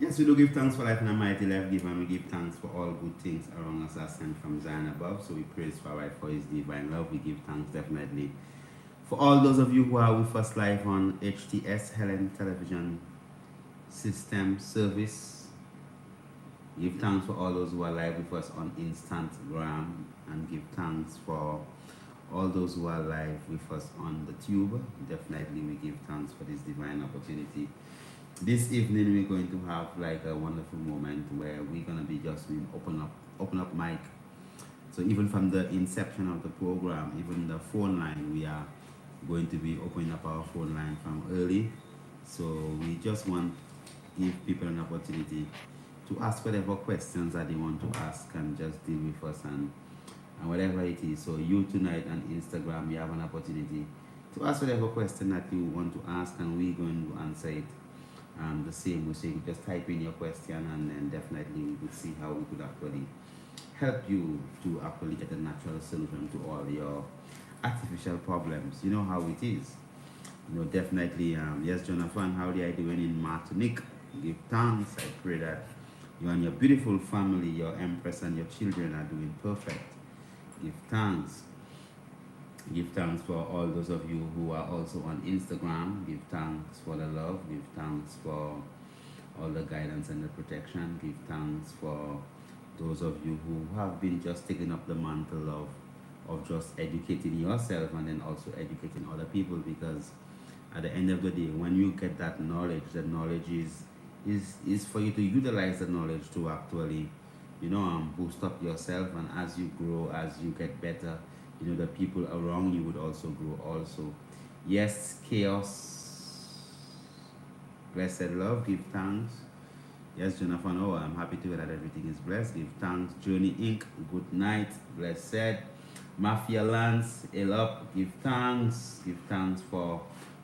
Yes, we do give thanks for life and a mighty life given. We give thanks for all good things around us are sent from Zion above. So we praise for right for his divine love. We give thanks definitely for all those of you who are with us live on HTS Helen Television System Service. Give thanks for all those who are live with us on Instagram, and give thanks for all those who are live with us on the tube. Definitely we give thanks for this divine opportunity. This evening we're going to have like a wonderful moment where we're gonna be just open up mic. So even from the inception of the program, even the phone line, we are going to be opening up our phone line from early. So we just want to give people an opportunity to ask whatever questions that they want to ask and just deal with us and whatever it is. So you tonight on Instagram, you have an opportunity to ask whatever question that you want to ask, and we're going to answer it the same way. So you just type in your question, and then definitely we could see how we could actually help you to actually get a natural solution to all your artificial problems. You know how it is. You know, definitely, yes, Jonathan, how are you doing in Martinique? Give thanks. I pray that you and your beautiful family, your empress and your children are doing perfect. Give thanks. Give thanks for all those of you who are also on Instagram. Give thanks for the love. Give thanks for all the guidance and the protection. Give thanks for those of you who have been just taking up the mantle of just educating yourself and then also educating other people, because at the end of the day, when you get that knowledge, the knowledge is for you to utilize the knowledge to actually, boost up yourself, and as you grow, as you get better, the people around you would also grow also. Yes, chaos, blessed love, give thanks. Yes, Jonathan, oh, I'm happy to hear that everything is blessed. Give thanks. Journey Inc., good night, blessed. Mafia Lance, Elop, give thanks. Give thanks for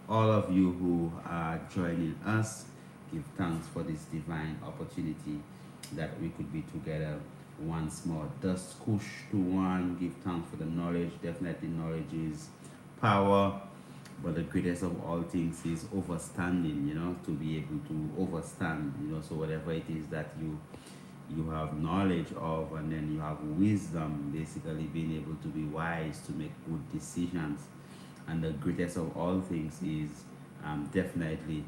all of you who are joining us. Give thanks for this divine opportunity that we could be together once more. Dust Kush to one. Give thanks for the knowledge. Definitely knowledge is power, but the greatest of all things is overstanding, to be able to overstand, so whatever it is that you have knowledge of, and then you have wisdom, basically being able to be wise to make good decisions. And the greatest of all things is definitely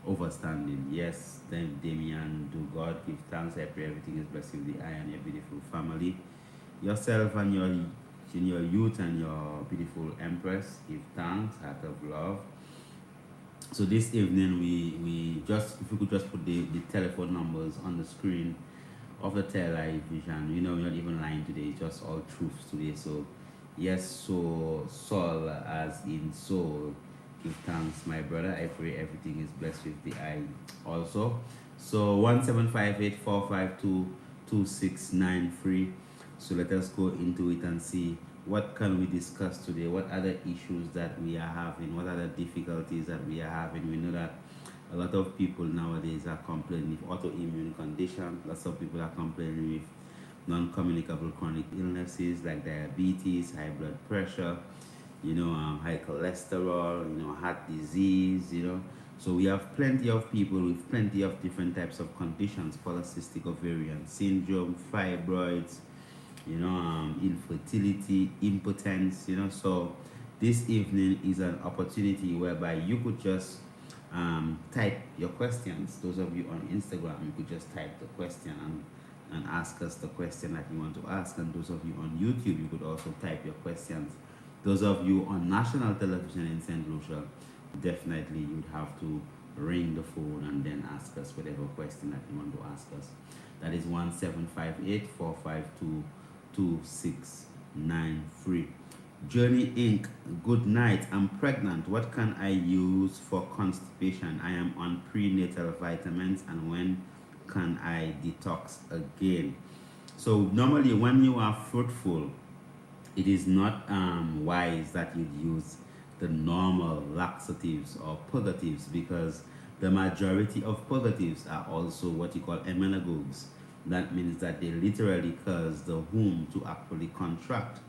overstanding. Yes, then Damien, do God, give thanks. I pray everything is blessed with the eye and your beautiful family, yourself and your youth and your beautiful empress. Give thanks, heart of love. So this evening we just, if we could just put the telephone numbers on the screen of the television. We're not even lying today, it's just all truths today. So yes, so soul as in soul. Give thanks, my brother. I pray everything is blessed with the eye also. So 17584522693. So let us go into it and see what can we discuss today. What are the issues that we are having? What are the difficulties that we are having? We know that a lot of people nowadays are complaining with autoimmune conditions. Lots of people are complaining with non-communicable chronic illnesses like diabetes, high blood pressure, high cholesterol, heart disease, So we have plenty of people with plenty of different types of conditions: polycystic ovarian syndrome, fibroids, infertility, impotence, So this evening is an opportunity whereby you could just type your questions. Those of you on Instagram, you could just type the question and ask us the question that you want to ask. And those of you on YouTube, you could also type your questions. Those of you on national television in St. Lucia, definitely you'd have to ring the phone and then ask us whatever question that you want to ask us. That is 17584522693. Journey Inc., good night. I'm pregnant. What can I use for constipation? I am on prenatal vitamins, and when can I detox again? So normally when you are fruitful, it is not wise that you use the normal laxatives or purgatives, because the majority of purgatives are also what you call emmenagogues. That means that they literally cause the womb to actually contract.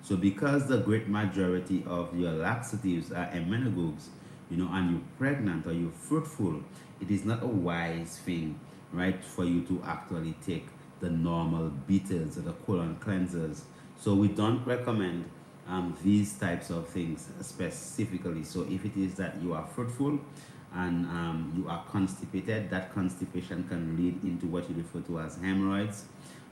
So because the great majority of your laxatives are emmenagogues, and you're pregnant or you're fruitful, it is not a wise thing, right, for you to actually take the normal bitters or the colon cleansers. So we don't recommend these types of things specifically. So if it is that you are fruitful and you are constipated, that constipation can lead into what you refer to as hemorrhoids.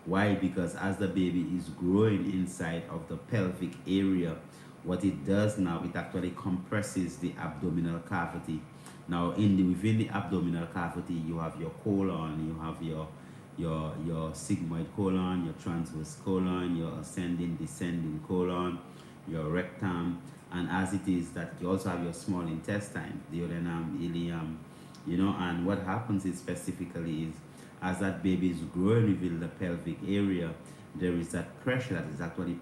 Why? Because as the baby is growing inside of the pelvic area, what it does now, it actually compresses the abdominal cavity. Now, within the abdominal cavity, you have your colon, you have your sigmoid colon, your transverse colon, your ascending, descending colon, your rectum, and as it is that you also have your small intestine, duodenum, ileum, and what happens is specifically is as that baby is growing within the pelvic area, there is that pressure that is actually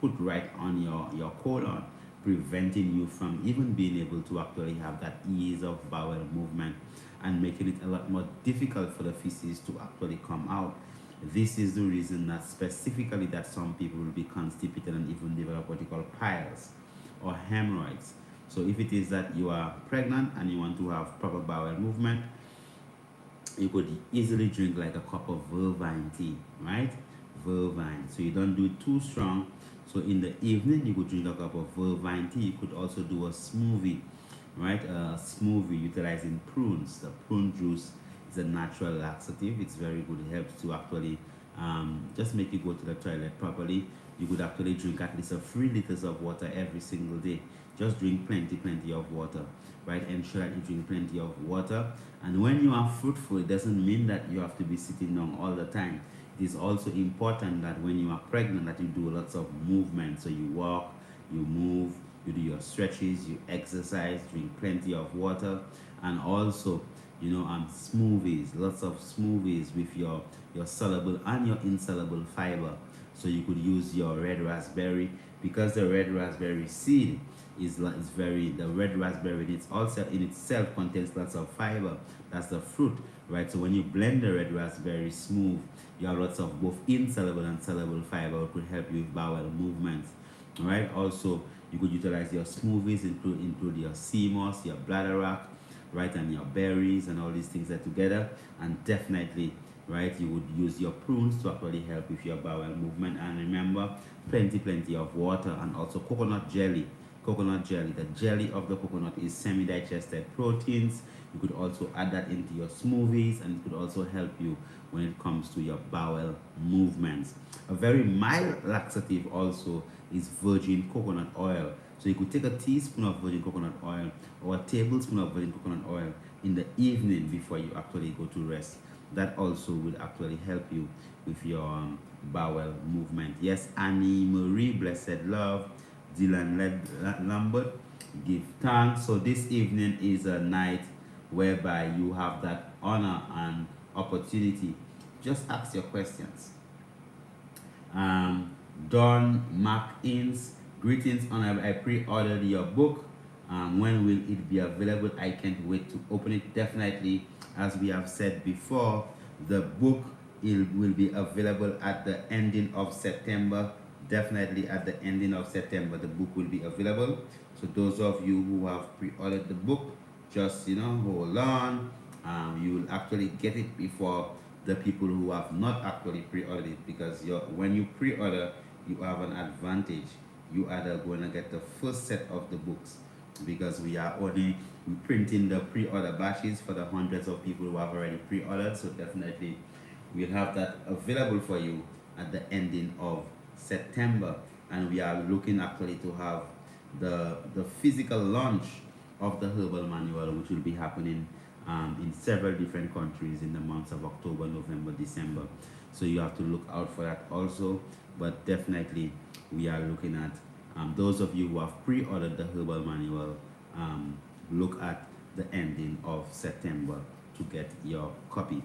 put right on your colon, preventing you from even being able to actually have that ease of bowel movement and making it a lot more difficult for the feces to actually come out. This is the reason that specifically that some people will be constipated and even develop what you call piles or hemorrhoids. So if it is that you are pregnant and you want to have proper bowel movement, you could easily drink like a cup of vervine tea, right? Vervine. So you don't do it too strong. So in the evening, you could drink a cup of vervine tea. You could also do a smoothie, right? A smoothie utilizing prunes. The prune juice is a natural laxative. It's very good. It helps to actually just make you go to the toilet properly. You could actually drink at least 3 liters of water every single day. Just drink plenty of water, right? Ensure that you drink plenty of water. And when you are fruitful, it doesn't mean that you have to be sitting down all the time. It is also important that when you are pregnant that you do lots of movement. So you walk, you move, you do your stretches, you exercise, drink plenty of water, and also smoothies, lots of smoothies with your soluble and your insoluble fiber. So you could use your red raspberry, because the red raspberry seed is the red raspberry it's also in itself contains lots of fiber. That's the fruit, right? So when you blend the red raspberry smooth, you have lots of both insoluble and soluble fiber, which could help you with bowel movements. All right. Also, you could utilize your smoothies, include your sea moss, your bladderwrack, right, and your berries and all these things are together. And definitely, right, you would use your prunes to actually help with your bowel movement. And remember, plenty of water, and also coconut jelly. Coconut jelly. The jelly of the coconut is semi-digested proteins. You could also add that into your smoothies, and it could also help you when it comes to your bowel movements. A very mild laxative also is virgin coconut oil. So you could take a teaspoon of virgin coconut oil or a tablespoon of virgin coconut oil in the evening before you actually go to rest. That also would actually help you with your bowel movement. Yes, Annie Marie, blessed love. Dylan Lambert, give thanks. So this evening is a night whereby you have that honor and opportunity. Just ask your questions. Don McInnes, greetings, Honor. I pre-ordered your book. When will it be available? I can't wait to open it. Definitely, as we have said before, the book will be available at the ending of September. Definitely at the ending of September, the book will be available. So those of you who have pre-ordered the book, just hold on. You will actually get it before the people who have not actually pre-ordered it, because when you pre-order, you have an advantage. You are going to get the first set of the books, because we are only printing the pre-order batches for the hundreds of people who have already pre-ordered. So definitely we'll have that available for you at the ending of September, and we are looking actually to have the physical launch of the herbal manual, which will be happening in several different countries in the months of October, November, December. So you have to look out for that also. But definitely we are looking at those of you who have pre-ordered the herbal manual, look at the ending of September to get your copy.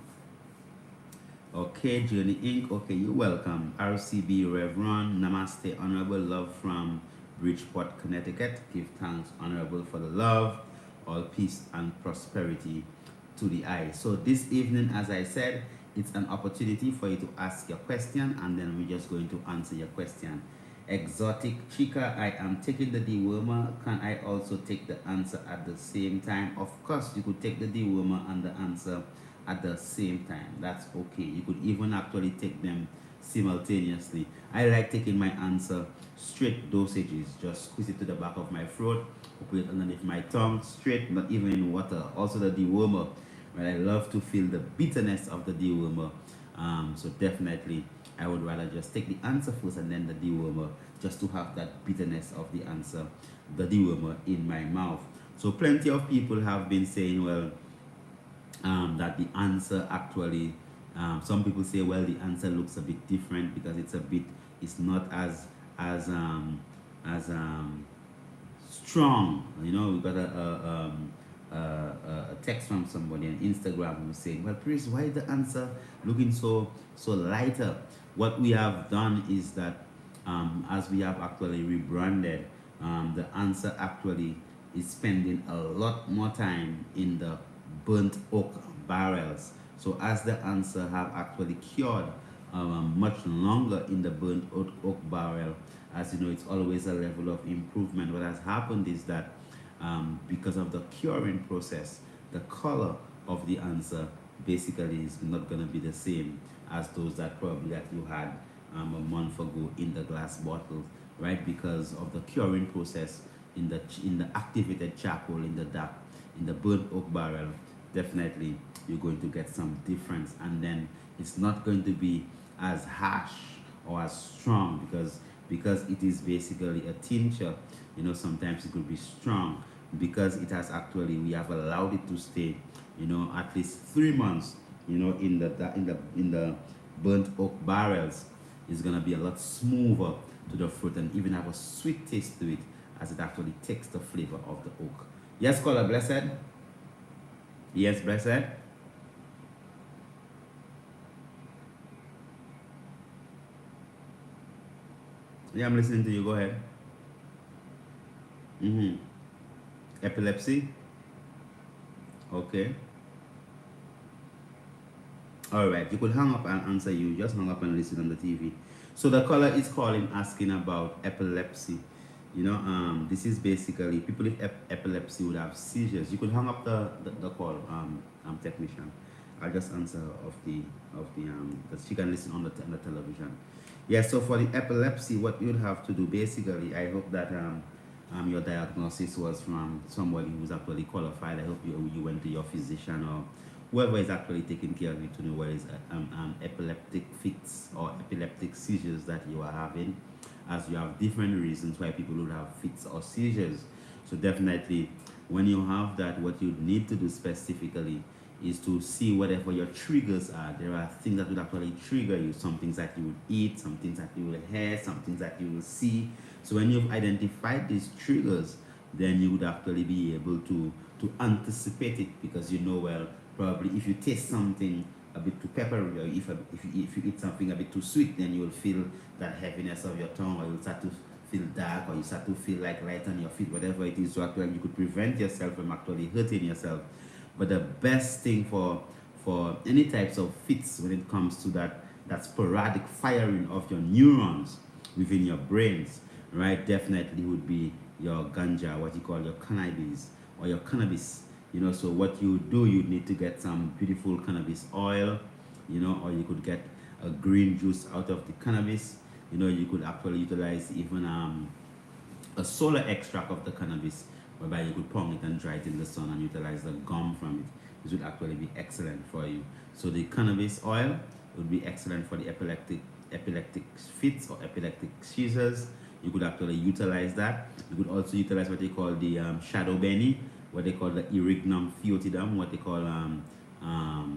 Okay, Journey Inc. Okay, you're welcome. RCB Reverend, Namaste, Honorable, love from Bridgeport, Connecticut. Give thanks, Honorable, for the love, all peace and prosperity to the eye. So this evening, as I said, it's an opportunity for you to ask your question, and then we're just going to answer your question. Exotic Chica, I am taking the dewormer. Can I also take the answer at the same time? Of course, you could take the dewormer and the answer at the same time. That's okay. You could even actually take them simultaneously. I like taking my answer straight dosages. Just squeeze it to the back of my throat, put it underneath my tongue, straight, not even in water. Also the dewormer, right? I love to feel the bitterness of the dewormer. So definitely, I would rather just take the answer first and then the dewormer, just to have that bitterness of the answer, the dewormer in my mouth. So plenty of people have been saying, well, that the answer actually, some people say, well, the answer looks a bit different because it's not as strong. You know, we got a text from somebody on Instagram who was saying, well, Chris, why is the answer looking so lighter? What we have done is that as we have actually rebranded, the answer actually is spending a lot more time in the burnt oak barrels. So as the answer have actually cured much longer in the burnt oak barrel, as you know, it's always a level of improvement. What has happened is that because of the curing process, the color of the answer basically is not going to be the same as those that probably that you had a month ago in the glass bottles, right? Because of the curing process in the activated charcoal in the burnt oak barrel, definitely you're going to get some difference, and then it's not going to be as harsh or as strong because it is basically a tincture. You know, sometimes it could be strong because it has actually, we have allowed it to stay, you know, at least 3 months, you know, in the burnt oak barrels. Is going to be a lot smoother to the fruit and even have a sweet taste to it as it actually takes the flavor of the oak. Yes, caller, blessed. Yes, blessed. Yeah, I'm listening to you. Go ahead. Epilepsy. Okay. All right. You could hang up and answer. You just hang up and listen on the TV. So the caller is calling, asking about epilepsy. You know, this is basically people with epilepsy would have seizures. You could hang up the call, technician. I'll just answer of the because she can listen on the television. Yeah. So for the epilepsy, what you'd have to do basically, I hope that your diagnosis was from somebody who's actually qualified. I hope you went to your physician or whoever is actually taking care of you to know what is epileptic fits or epileptic seizures that you are having, as you have different reasons why people would have fits or seizures. So definitely, when you have that, what you need to do specifically is to see whatever your triggers are. There are things that would actually trigger you, some things that you would eat, some things that you will hear, some things that you will see. So when you've identified these triggers, then you would actually be able to anticipate it, because you know, well, probably if you taste something a bit too peppery, or if you eat something a bit too sweet, then you will feel that heaviness of your tongue, or you'll start to feel dark, or you start to feel like light on your feet, whatever it is. So actually you could prevent yourself from actually hurting yourself. But the best thing for any types of fits when it comes to that sporadic firing of your neurons within your brains, right, definitely would be your ganja, what you call your cannabis or your cannabis. You know, so what you do, you need to get some beautiful cannabis oil, you know, or you could get a green juice out of the cannabis. You know, you could actually utilize even a solar extract of the cannabis, whereby you could pound it and dry it in the sun and utilize the gum from it. This would actually be excellent for you. So the cannabis oil would be excellent for the epileptic fits or epileptic seizures. You could actually utilize that. You could also utilize what they call the shadow benny, what they call the Erignum foetidum, what they call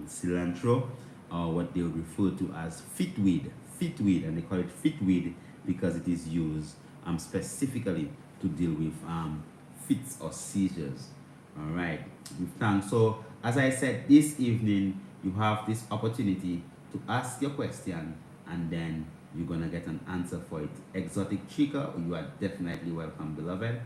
cilantro, or what they would refer to as fitweed, and they call it fitweed because it is used specifically to deal with fits or seizures. All right, thanks. So as I said, this evening you have this opportunity to ask your question, and then you're gonna get an answer for it. Exotic Chica, you are definitely welcome, beloved.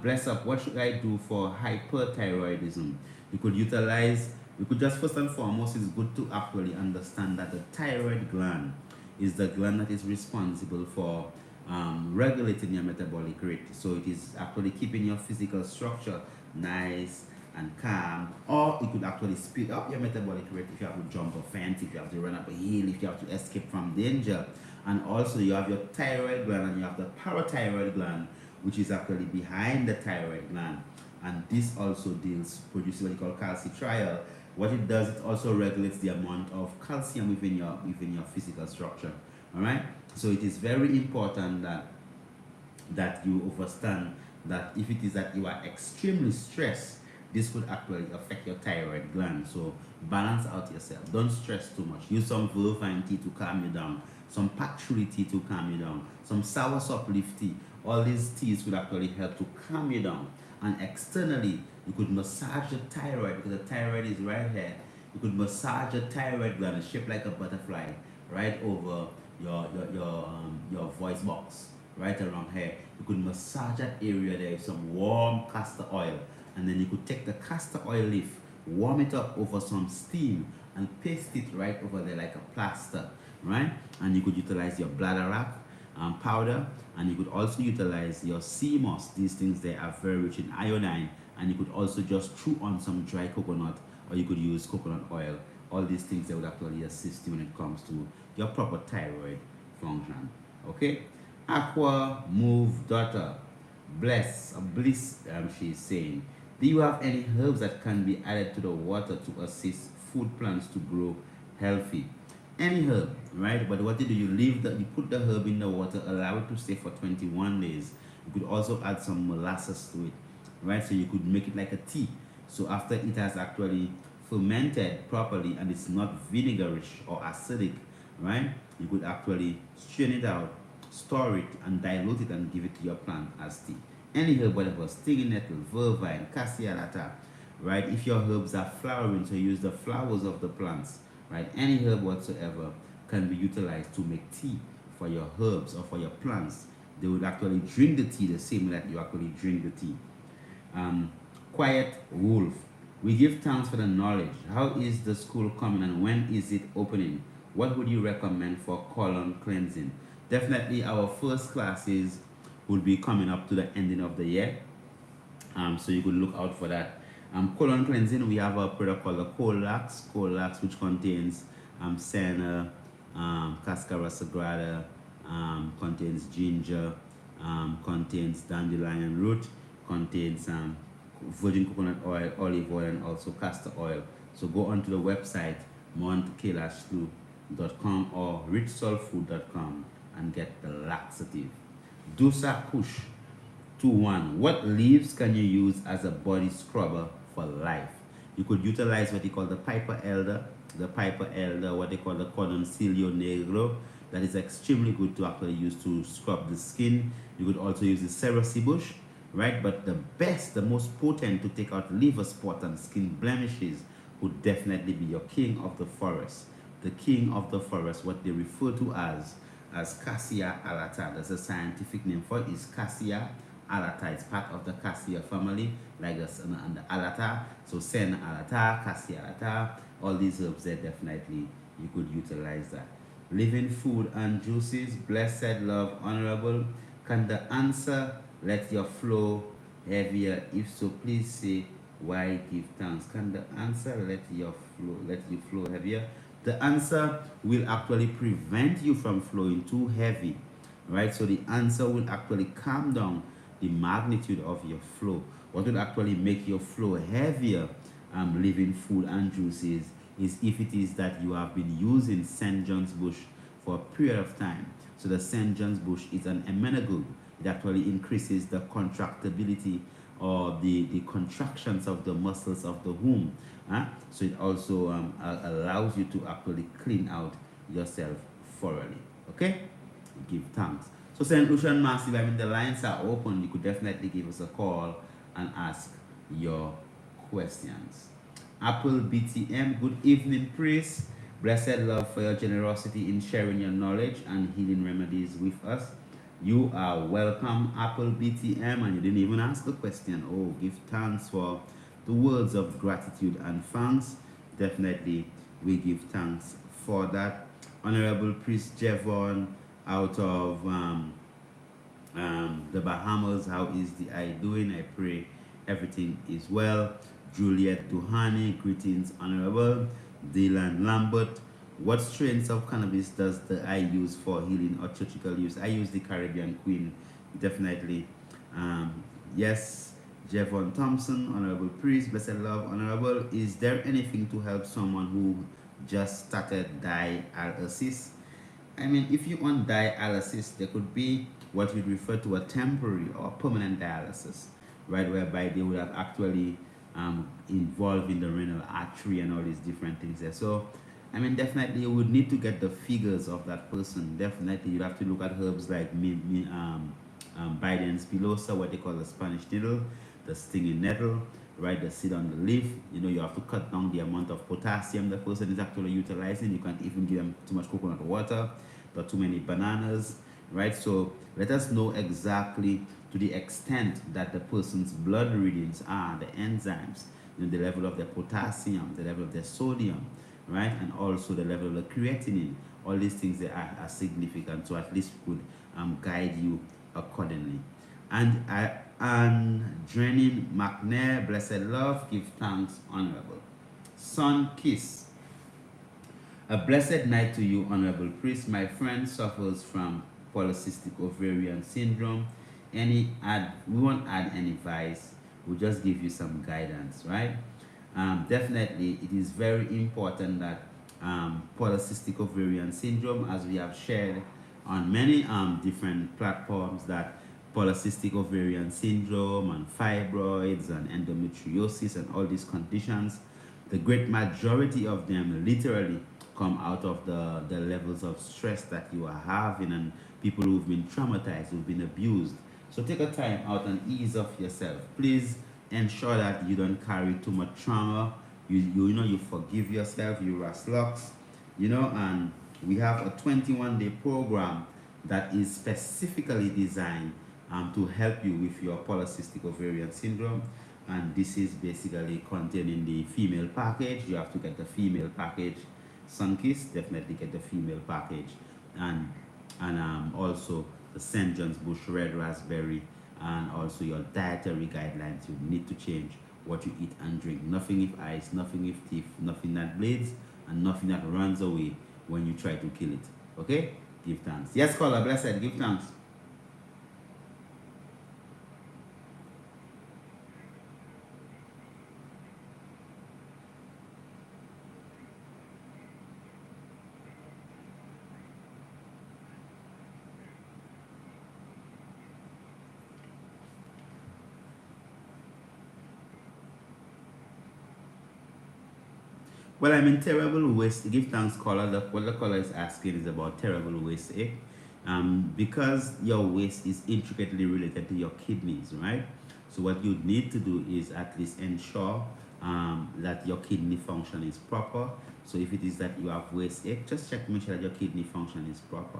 Bless up, what should I do for hyperthyroidism? You could just first and foremost, it's good to actually understand that the thyroid gland is the gland that is responsible for regulating your metabolic rate. So it is actually keeping your physical structure nice and calm, or it could actually speed up your metabolic rate if you have to jump a fence, if you have to run up a hill, if you have to escape from danger. And also you have your thyroid gland and you have the parathyroid gland, which is actually behind the thyroid gland. And this also produces what you call calcitriol. What it does, it also regulates the amount of calcium within your physical structure. All right. So it is very important that you understand that if it is that you are extremely stressed, this could actually affect your thyroid gland. So balance out yourself. Don't stress too much. Use some Vervine tea to calm you down, some patchouli tea to calm you down, some soursop leaf tea. All these teas would actually help to calm you down. And externally, you could massage the thyroid, because the thyroid is right here. You could massage the thyroid gland, it's shaped like a butterfly, right over your voice box, right around here. You could massage that area there with some warm castor oil, and then you could take the castor oil leaf, warm it up over some steam, and paste it right over there like a plaster, right? And you could utilize your bladderwrack powder, and you could also utilize your sea moss. These things, they are very rich in iodine, and you could also just chew on some dry coconut, or you could use coconut oil. All these things, that would actually assist you when it comes to your proper thyroid function. Okay? Aqua Move Daughter, bliss, she's saying, do you have any herbs that can be added to the water to assist food plants to grow healthy? Any herb, right? But what you do, you put the herb in the water, allow it to stay for 21 days. You could also add some molasses to it, right? So you could make it like a tea. So after it has actually fermented properly and it's not vinegarish or acidic, right? You could actually strain it out, store it, and dilute it and give it to your plant as tea. Any herb, whatever, stinging nettle, vervine, cassia lata, right? If your herbs are flowering, so use the flowers of the plants, right? Any herb whatsoever can be utilized to make tea for your herbs or for your plants. They would actually drink the tea the same way that you actually drink the tea. Quiet Wolf, we give thanks for the knowledge. How is the school coming and when is it opening? What would you recommend for colon cleansing? Definitely our first classes would be coming up to the ending of the year. So you could look out for that. Colon cleansing, we have a product called the Colax, which contains senna, cascara sagrada, contains ginger, contains dandelion root, contains virgin coconut oil, olive oil, and also castor oil. So go onto the website montkelashlu.com or richsoulfood.com and get the laxative. Dusa Kush 21. What leaves can you use as a body scrubber for life? You could utilize what they call the Piper Elder, what they call the Cordoncillo Negro. That is extremely good to actually use to scrub the skin. You could also use the Cerasy bush, right? But the best, the most potent to take out liver spot and skin blemishes would definitely be your king of the forest. The king of the forest, what they refer to as Cassia alata. That's a scientific name for it, is Cassia alata. It's part of the Cassia family, like us and the alata. So Senna alata, Cassia alata, all these herbs there, definitely you could utilize that. Living food and juices, blessed love, honorable. Can the answer let your flow heavier? If so, please say why give thanks. Can the answer let you flow heavier? The answer will actually prevent you from flowing too heavy, right? So the answer will actually calm down the magnitude of your flow. What will actually make your flow heavier, living food and juices, is if it is that you have been using St. John's bush for a period of time. So the St. John's bush is an emmenagogue. It actually increases the contractibility or the contractions of the muscles of the womb. So it also allows you to actually clean out yourself thoroughly. Okay? Give thanks. So St. Lucian Massive, the lines are open. You could definitely give us a call and ask your questions. Apple BTM, good evening, priest. Blessed love for your generosity in sharing your knowledge and healing remedies with us. You are welcome, Apple BTM, and you didn't even ask the question. Oh, give thanks for the words of gratitude and thanks. Definitely, we give thanks for that. Honorable Priest Jevon out of The Bahamas, how is the eye doing? I pray everything is well. Juliet Duhani, greetings, Honorable. Dylan Lambert, what strains of cannabis does the eye use for healing or surgical use? I use the Caribbean Queen, definitely. Um, yes, Jevon Thompson, Honorable Priest, Blessed Love, Honorable. Is there anything to help someone who just started dialysis? I mean, if you on dialysis, there could be what we'd refer to a temporary or permanent dialysis, right? Whereby they would have actually involved in the renal artery and all these different things there. So, I mean, definitely you would need to get the figures of that person. Definitely, you'd have to look at herbs like Biden spilosa, what they call the Spanish needle, the stinging nettle, right? The seed on the leaf. You know, you have to cut down the amount of potassium the person is actually utilizing. You can't even give them too much coconut water, not too many bananas, right? So let us know exactly to the extent that the person's blood readings are, the enzymes, you know, the level of their potassium, the level of their sodium, right? And also the level of the creatinine. All these things that are significant, so at least would guide you accordingly. And Drenin McNair, blessed love, give thanks, honorable. Sun Kiss, a blessed night to you, honorable priest. My friend suffers from polycystic ovarian syndrome. We won't add any advice, we'll just give you some guidance, right? Definitely, it is very important that polycystic ovarian syndrome, as we have shared on many different platforms, that polycystic ovarian syndrome and fibroids and endometriosis and all these conditions, the great majority of them literally come out of the levels of stress that you are having, and people who've been traumatized, who've been abused. So take a time out and ease off yourself. Please ensure that you don't carry too much trauma. You forgive yourself, you relax, and we have a 21-day program that is specifically designed to help you with your polycystic ovarian syndrome. And this is basically contained in the female package. You have to get the female package. Sunkiss, definitely get the female package. And also the St. John's Bush red raspberry, and also your dietary guidelines. You need to change what you eat and drink. Nothing with ice, nothing with teeth, nothing that bleeds, and nothing that runs away when you try to kill it. Okay? Give thanks. Yes, caller, blessed, give thanks. Well, I'm in terrible waist. Give thanks, caller. What the caller is asking is about terrible waist ache. Because your waist is intricately related to your kidneys, right? So what you need to do is at least ensure that your kidney function is proper. So if it is that you have waist ache, just check, make sure that your kidney function is proper.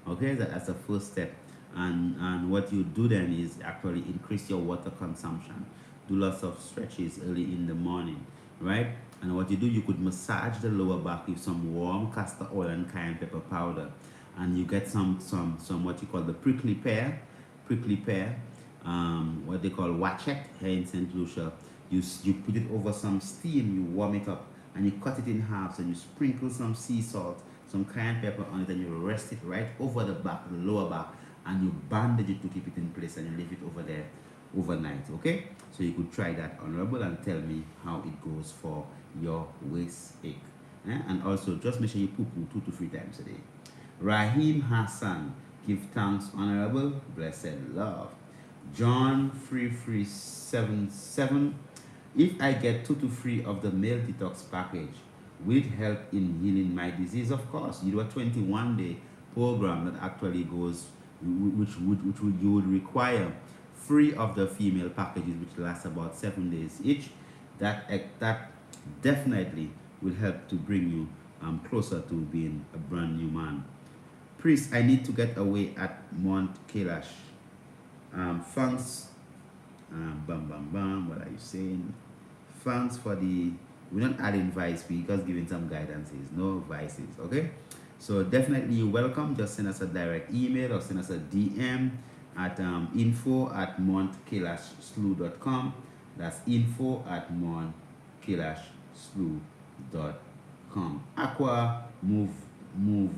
Okay, that's the first step. And what you do then is actually increase your water consumption. Do lots of stretches early in the morning, right? And what you do, you could massage the lower back with some warm castor oil and cayenne pepper powder, and you get some what you call the prickly pear, what they call wachek here in St. Lucia. You put it over some steam, you warm it up, and you cut it in halves, and you sprinkle some sea salt, some cayenne pepper on it, and you rest it right over the back, the lower back, and you bandage it to keep it in place, and you leave it over there overnight. Okay, so you could try that, honorable, and tell me how it goes for your waist ache. And also just make sure you poo-poo 2 to 3 times a day. Rahim Hassan, give thanks, honorable, blessed love. John 3377, if I get 2 to 3 of the male detox package, will it help in healing my disease? Of course, you do a 21-day program that actually goes, which you would require 3 of the female packages, which last about 7 days each. That definitely will help to bring you closer to being a brand new man. Priest, I need to get away at Mount Kailash. Thanks. What are you saying? Thanks for the. We're not adding vice, we're just giving some guidances, no vices, okay? So definitely you're welcome. Just send us a direct email or send us a DM, at info@montkilashslew.com. That's info@montkilashslew.com. Aqua, move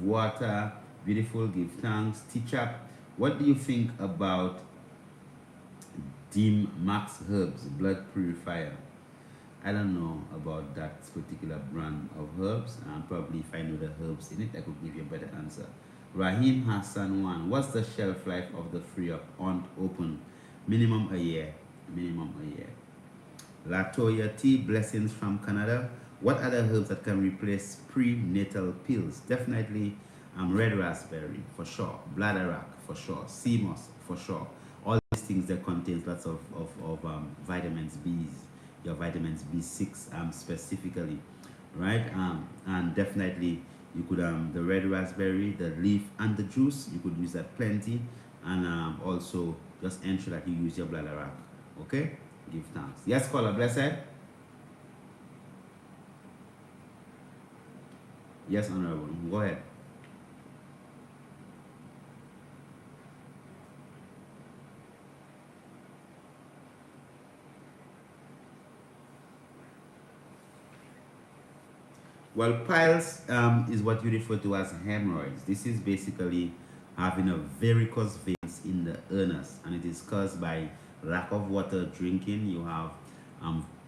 water, beautiful, give thanks. Teacher, what do you think about Dim Max Herbs blood purifier? I don't know about that particular brand of herbs. Probably if I know the herbs in it, I could give you a better answer. Rahim Hassan 1. What's the shelf life of the free up on open? Minimum a year. Minimum a year. Latoya T. Blessings from Canada. What other herbs that can replace prenatal pills? Definitely red raspberry for sure. Bladderwrack for sure. Sea moss for sure. All these things that contains lots of vitamins B's. Your vitamins B6 specifically, right? And definitely you could the red raspberry, the leaf and the juice, you could use that plenty. And also just ensure that you use your bladderwrack. Okay, give thanks. Yes, caller, blessed. Yes, honorable, go ahead. Well, piles is what you refer to as hemorrhoids. This is basically having a varicose veins in the anus, and it is caused by lack of water drinking. You have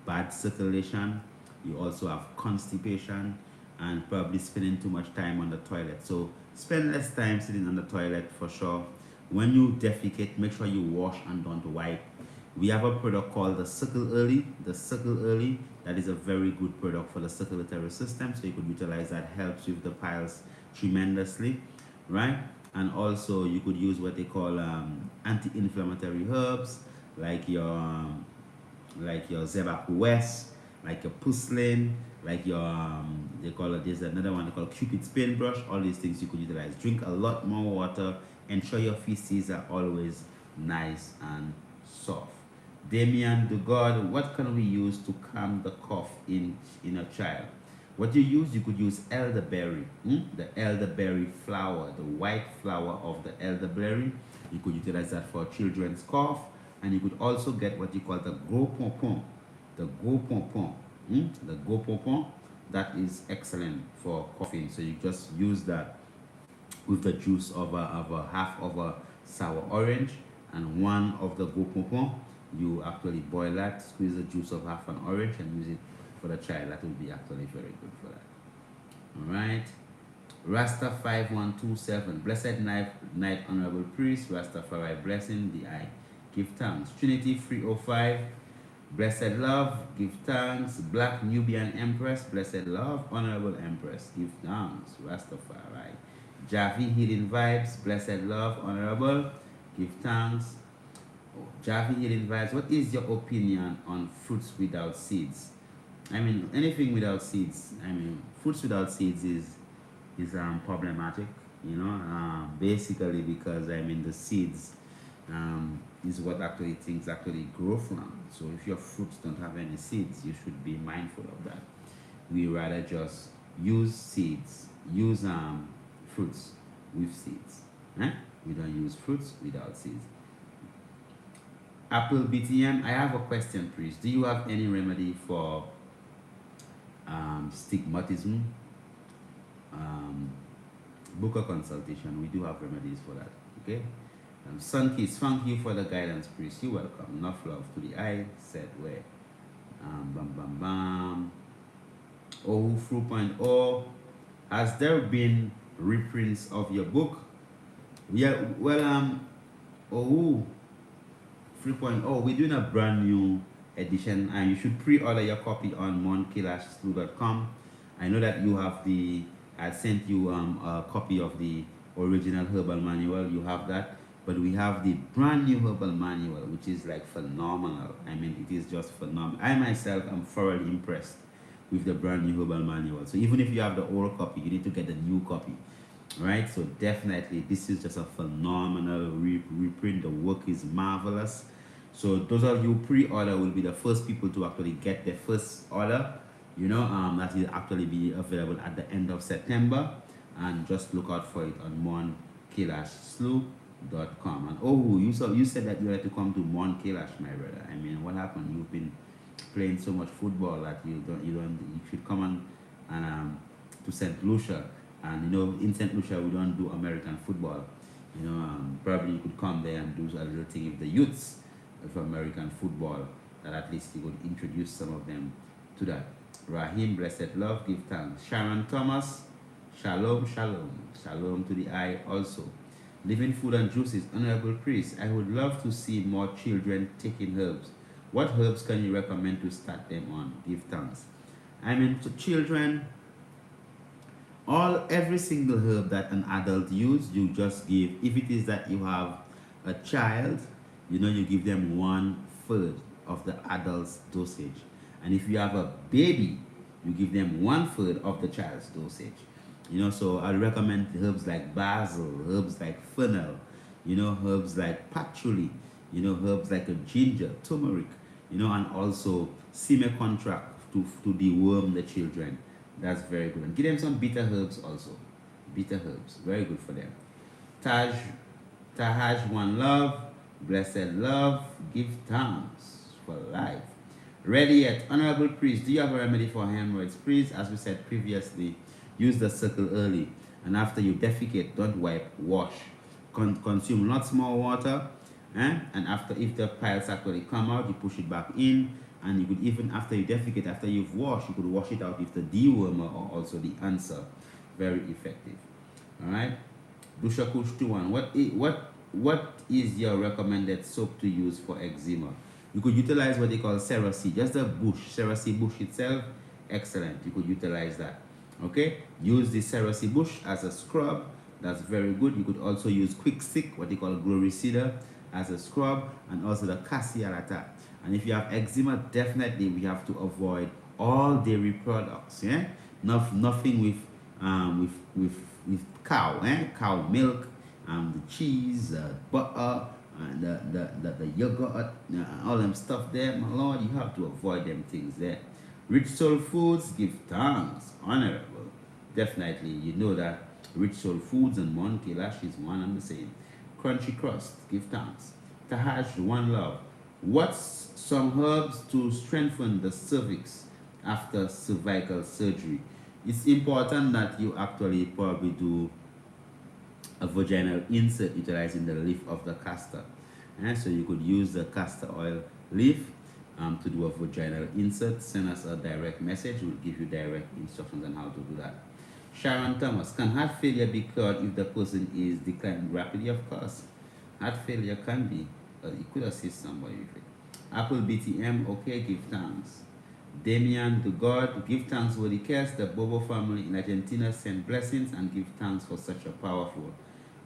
bad circulation. You also have constipation, and probably spending too much time on the toilet. So spend less time sitting on the toilet for sure. When you defecate, make sure you wash and don't wipe. We have a product called the Circle Early. The Circle Early, that is a very good product for the circulatory system, so you could utilize that. Helps with the piles tremendously, right? And also you could use what they call anti-inflammatory herbs, like your Cervical, like your Puslin, like your they call it, there's another one they call Cupid's paintbrush. All these things you could utilize. Drink a lot more water. Ensure your feces are always nice and soft. Damien de God, what can we use to calm the cough in a child? What you could use elderberry, the elderberry flower, the white flower of the elderberry. You could utilize that for children's cough, and you could also get what you call the gros pompon, the gros pompon. That is excellent for coughing. So you just use that with the juice of a half of a sour orange and one of the gros pompon. You actually boil that, squeeze the juice of half an orange and use it for the child. That would be actually very good for that. Alright. Rasta 5127. Blessed night, honorable priest. Rastafari blessing the eye. Give thanks. Trinity 305. Blessed love. Give thanks. Black Nubian Empress. Blessed love. Honorable Empress. Give thanks. Rastafari. Javi Healing Vibes. Blessed love. Honorable. Give thanks. Javi Healing Vibes, what is your opinion on fruits without seeds? I mean, anything without seeds. I mean, fruits without seeds is problematic, you know, basically because I mean the seeds is what actually things actually grow from. So if your fruits don't have any seeds, you should be mindful of that. We rather just use seeds, use fruits with seeds. We don't use fruits without seeds. Apple BTM, I have a question, please. Do you have any remedy for stigmatism? Book a consultation. We do have remedies for that. Okay. Sunkiss, thank you for the guidance, please. You're welcome. Enough love to the eye. Said where. Bam bam bam. Oh, 3.0. Has there been reprints of your book? Yeah. Well, oh. 3.0, we're doing a brand new edition, and you should pre-order your copy on montkilashslew.com. I know that you have I sent you a copy of the original herbal manual. You have that, but we have the brand new herbal manual, which is like phenomenal. I mean, it is just phenomenal. I myself am thoroughly impressed with the brand new herbal manual. So even if you have the old copy, you need to get the new copy. Right, so definitely this is just a phenomenal reprint. The work is marvelous. So those of you pre-order will be the first people to actually get the first order. You know, that will actually be available at the end of September, and just look out for it on Mon Kilash Slew. And oh, you said that you had to come to Mount Kailash, my brother. I mean, what happened? You've been playing so much football that you should come and to St. Lucia. And in St. Lucia we don't do American football. Probably you could come there and do a little thing with the youths of American football, that at least you could introduce some of them to that. Rahim, blessed love, give thanks. Sharon Thomas, shalom, shalom. Shalom to the eye also. Living food and juices, honorable priest. I would love to see more children taking herbs. What herbs can you recommend to start them on? Give thanks. I mean, to children, every single herb that an adult use, you just give. If it is that you have a child, you give them 1/3 of the adult's dosage. And if you have a baby, you give them 1/3 of the child's dosage. So I recommend herbs like basil, herbs like fennel, herbs like patchouli, herbs like a ginger, turmeric, and also simecontract to deworm the children. That's very good. And give them some bitter herbs also. Bitter herbs, very good for them. Tahaj, one love, blessed love, give thanks for life. Ready yet, honorable priest, do you have a remedy for hemorrhoids? Please, as we said previously, use the circle early, and after you defecate, don't wipe, wash. Consume lots more water, and if the piles actually come out, you push it back in, and you could even, after you defecate, after you've washed, you could wash it out with the dewormer or also the answer. Very effective. Alright? Dushakush 21. What is your recommended soap to use for eczema? You could utilize what they call Cerasee, just the bush, Cerasee bush itself. Excellent. You could utilize that. Okay, use the Cerasee bush as a scrub. That's very good. You could also use quick stick, what they call gloricida, as a scrub, and also the cassia lata. And if you have eczema, definitely we have to avoid all dairy products. Yeah, nothing with cow, cow milk, the cheese, butter, and the yogurt, all them stuff there. My Lord, you have to avoid them things there. Rich soul foods, give thanks, honorable. Definitely, you know that rich soul foods and Mount Kailash is one and the same. Crunchy crust, give thanks. Tahaj, one love. What's some herbs to strengthen the cervix after cervical surgery? It's important that you actually probably do a vaginal insert utilizing the leaf of the castor. So you could use the castor oil leaf to do a vaginal insert. Send us a direct message. We'll give you direct instructions on how to do that. Sharon Thomas, can heart failure be cured if the person is declining rapidly? Of course. Heart failure can be. You could assist somebody with it. Apple BTM, okay, give thanks. Damian to God, give thanks for the cares. The Bobo family in Argentina send blessings and give thanks for such a powerful.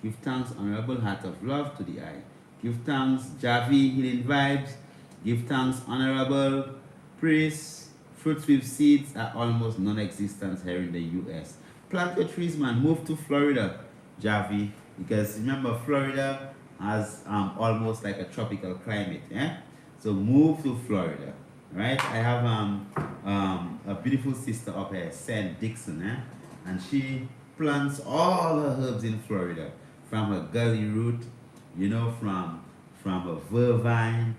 Give thanks, honorable heart of love to the eye. Give thanks, Javi, healing vibes. Give thanks, honorable priest. Fruits with seeds are almost non-existent here in the US. Plant your trees, man. Move to Florida, Javi, because remember Florida has almost like a tropical climate. So move to Florida, right? I have a beautiful sister up here, Saint Dixon, and she plants all her herbs in Florida, from her gully root, from her vervine.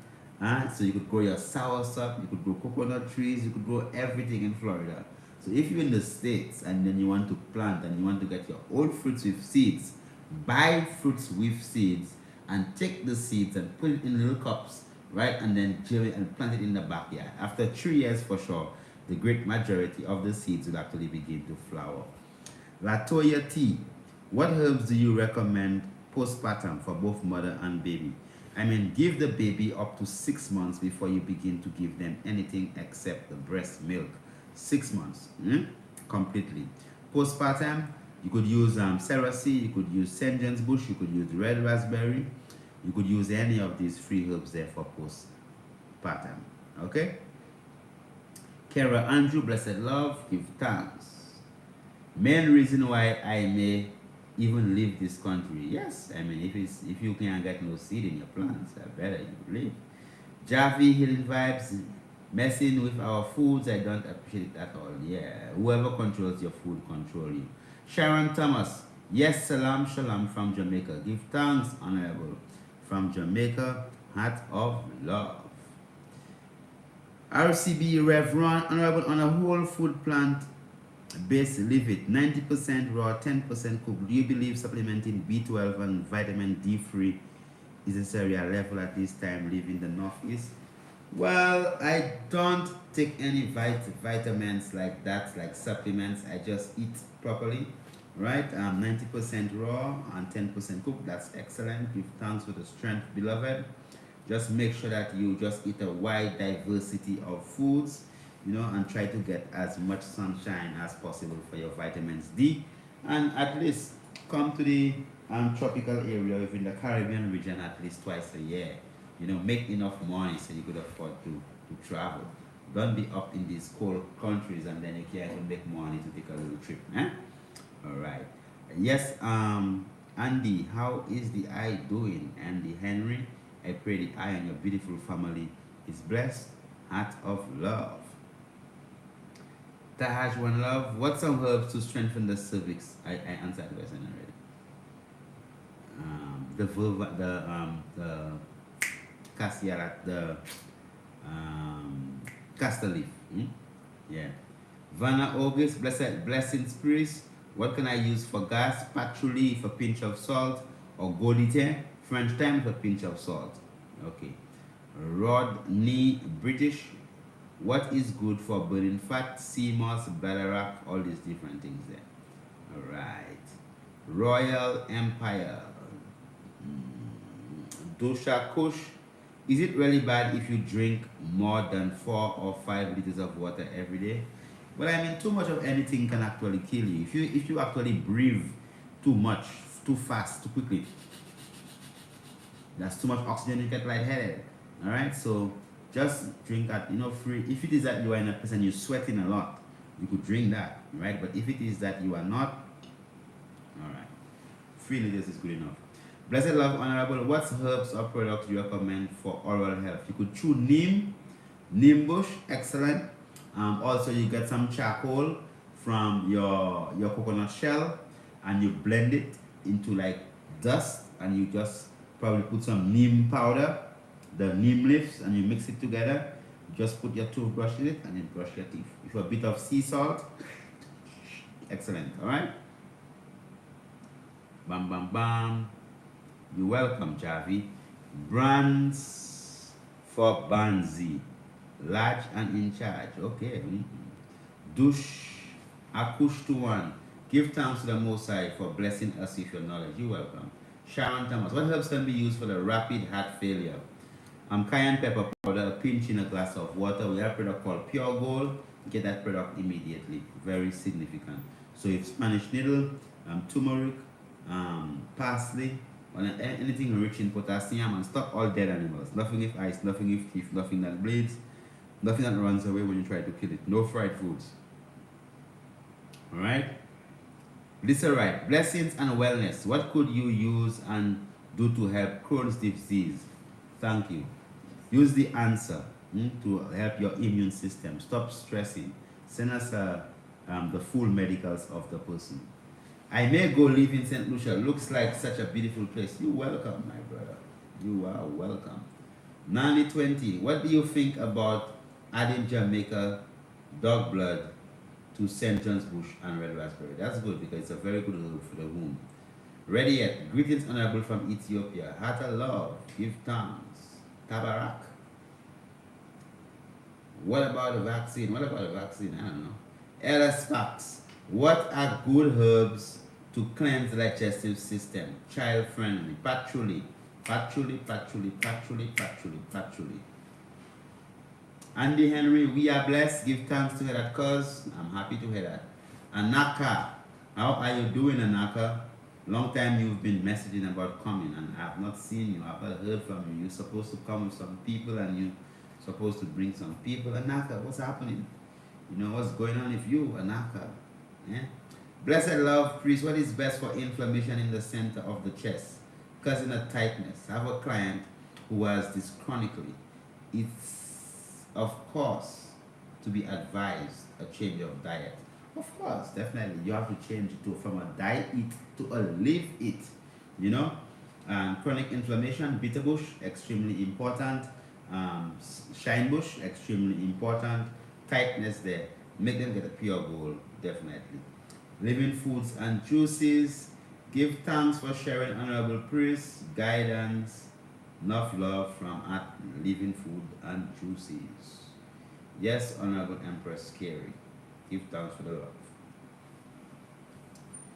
So you could grow your soursop, you could grow coconut trees, you could grow everything in Florida. So if you're in the States and then you want to plant and you want to get your old fruits with seeds, buy fruits with seeds and take the seeds and put it in little cups, right? And then gel it and plant it in the backyard. After 3 years for sure, the great majority of the seeds will actually begin to flower. Latoya T, what herbs do you recommend postpartum for both mother and baby? I mean, give the baby up to 6 months before you begin to give them anything except the breast milk. 6 months, completely. Postpartum, you could use Cerasee, you could use St. John's bush, you could use red raspberry, you could use any of these free herbs there for postpartum. Okay? Kara Andrew, blessed love, give thanks. Main reason why I may even leave this country. Yes, I mean, if you can't get no seed in your plants, I better you leave. Javi, healing vibes, messing with our foods, I don't appreciate it at all. Yeah, whoever controls your food control you. Sharon Thomas, Yes, salam, shalom from Jamaica. Give thanks, honorable. From Jamaica, heart of love. RCB Reverend, honorable on a whole food plant based Livity, 90% raw, 10% cooked. Do you believe supplementing B12 and vitamin D3 is necessary at level at this time living the Northeast? Well, I don't take any vitamins like that, like supplements. I just eat properly, right? 90% raw and 10% cooked. That's excellent. Give thanks for the strength, beloved. Just make sure that you just eat a wide diversity of foods, and try to get as much sunshine as possible for your vitamins D. And at least come to the tropical area within the Caribbean region at least twice a year. Make enough money so you could afford to travel. Don't be up in these cold countries and then you can't even make money to take a little trip. All right. Yes, Andy, how is the eye doing? Andy Henry, I pray the eye on your beautiful family is blessed. Heart of love. Tahaj One Love, what some herbs to strengthen the cervix? I answered the question already. The cassia, the castor leaf. Yeah. Vanna August, blessings priest. What can I use for gas? Patchouli for pinch of salt, or godite, French thyme for pinch of salt. Okay. Rodney British. What is good for burning fat? Sea moss, bladderwrack, all these different things there. All right. Royal Empire. Dosha Kush. Is it really bad if you drink more than 4 or 5 liters of water every day? Well, I mean, too much of anything can actually kill you. If you actually breathe too much, too fast, too quickly, that's too much oxygen, you get lightheaded. All right, so just drink that, free. If it is that you are in a person you're sweating a lot, you could drink that, right? But if it is that you are not, all right, 3 liters is good enough. Blessed Love, honorable, what herbs or products do you recommend for oral health? You could chew neem bush, excellent. Also, you get some charcoal from your coconut shell, and you blend it into like dust, and you just probably put some neem powder, the neem leaves, and you mix it together. You just put your toothbrush in it, and then brush your teeth with a bit of sea salt. Excellent. All right. Bam, bam, bam. You're welcome, Javi. Brands for Banzi. Large and in charge. Okay. Dush Akush to one. Give thanks to the Most High for blessing us with your knowledge. You're welcome. Sharon Thomas. What herbs can be used for the rapid heart failure? Cayenne pepper powder, a pinch in a glass of water. We have a product called Pure Gold. Get that product immediately. Very significant. So if Spanish needle, turmeric, parsley, anything rich in potassium, and stop all dead animals. Nothing with ice, nothing with teeth, nothing that bleeds, nothing that runs away when you try to kill it. No fried foods. Alright? This is right. Blessings and wellness. What could you use and do to help Crohn's disease? Thank you. Use the answer to help your immune system. Stop stressing. Send us the full medicals of the person. I may go live in St. Lucia. Looks like such a beautiful place. You're welcome, my brother. You are welcome. 9020. What do you think about adding Jamaica dog blood to St. John's bush and red raspberry? That's good because it's a very good herb for the womb. Ready yet? Greetings, honorable from Ethiopia. Heart of love. Give thanks. Cataract. What about the vaccine? I don't know. LS Fox. What are good herbs to cleanse the digestive system? Child friendly. Patchouli. Andy Henry, we are blessed. Give thanks to hear that cause. I'm happy to hear that. Anaka. How are you doing, Anaka? Long time you've been messaging about coming and I've not seen you. I've not heard from you. You're supposed to come with some people and you're supposed to bring some people. Anaka, what's happening? What's going on with you, Anaka? Yeah? Blessed Love, priest, what is best for inflammation in the center of the chest? Causing a tightness. I have a client who has this chronically. It's, of course, to be advised a change of diet. Of course, definitely. You have to change it from a die it to a live it. You know, chronic inflammation, bitter bush, extremely important. Shine bush, extremely important. Tightness there, make them get a pure gold, definitely. Living foods and juices. Give thanks for sharing honorable praise, guidance, enough love from at living food and juices. Yes, Honorable Empress Carey. Give thanks for the love.